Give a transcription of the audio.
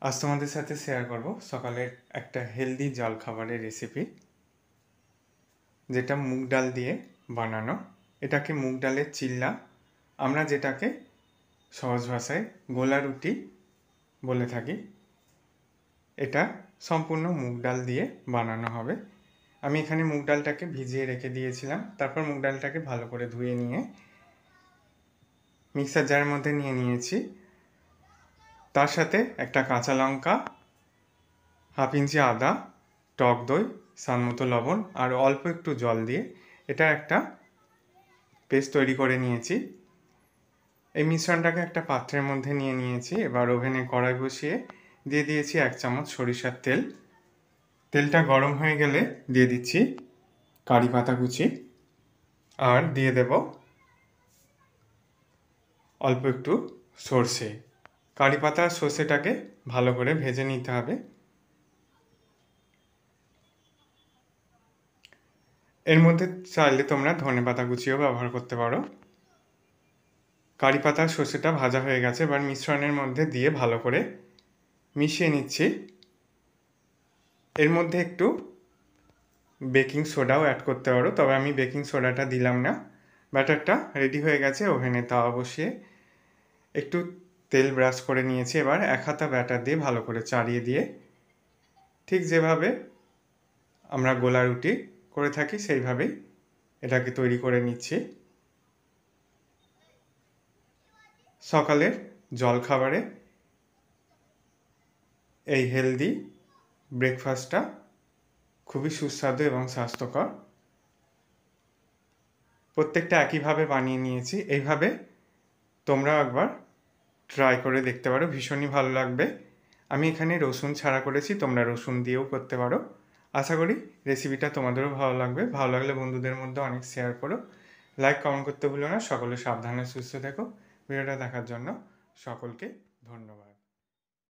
আজ তোমাদের সাথে শেয়ার করব সকালের একটা হেলদি জলখাবারের রেসিপি, যেটা মুগ ডাল দিয়ে বানানো। এটাকে মুগ ডালের চিল্লা, আমরা যেটাকে সহজ ভাষায় গোলা রুটি বলে থাকি। এটা সম্পূর্ণ মুগ ডাল দিয়ে বানানো হবে। আমি এখানে মুগ ডালটাকে ভিজিয়ে রেখে দিয়েছিলাম। তারপর মুগ ডালটাকে ভালো করে ধুয়ে নিয়ে মিক্সার জারের মধ্যে নিয়ে নিয়েছি। তার সাথে একটা কাঁচা লঙ্কা, হাফ ইঞ্চি আদা, টক দই, স্বাদমতো লবণ আর অল্প একটু জল দিয়ে এটা একটা পেস্ট তৈরি করে নিয়েছি। এই মিশ্রণটাকে একটা পাত্রের মধ্যে নিয়ে নিয়েছি। এবার ওভেনে কড়াই বসিয়ে দিয়ে দিয়েছি 1 চামচ সরিষার তেল। তেলটা গরম হয়ে গেলে দিয়ে দিচ্ছি কারি পাতা কুচি আর দিয়ে দেব অল্প একটু সর্ষে। কারি পাতা আর সর্ষেটাকে ভালো করে ভেজে নিতে হবে। এর মধ্যে চাইলে তোমরা ধনেপাতা কুচিও ব্যবহার করতে পারো। কারি পাতা সর্ষেটা ভাজা হয়ে গেছে। এবার মিশ্রণের মধ্যে দিয়ে ভালো করে মিশিয়ে নিচ্ছি। এর মধ্যে একটু বেকিং সোডাও অ্যাড করতে পারো, তবে আমি বেকিং সোডাটা দিলাম না। ব্যাটারটা রেডি হয়ে গেছে। ওভেনে তাওয়া বসিয়ে একটু তেল ব্রাশ করে নিয়েছি। এবার 1 হাতা ব্যাটার দিয়ে ভালো করে চাড়িয়ে দিয়ে ঠিক যেভাবে আমরা গোলা রুটি করে থাকি সেইভাবেই এটাকে তৈরি করে নিচ্ছি। সকালের জলখাবারে এই হেলদি ব্রেকফাস্টটা খুবই সুস্বাদু এবং স্বাস্থ্যকর। প্রত্যেকটা একইভাবে বানিয়ে নিয়েছি। এইভাবে তোমরা একবার ট্রাই করে দেখতে পারো, ভীষণই ভালো লাগবে। আমি এখানে রসুন ছাড়া করেছি, তোমরা রসুন দিয়েও করতে পারো। আশা করি রেসিপিটা তোমাদেরও ভালো লাগবে। ভালো লাগলে বন্ধুদের মধ্যে অনেক শেয়ার করো, লাইক কমেন্ট করতে ভুলো না। সকলে সাবধানে সুস্থ থেকো। ভিডিওটা দেখার জন্য সকলকে ধন্যবাদ।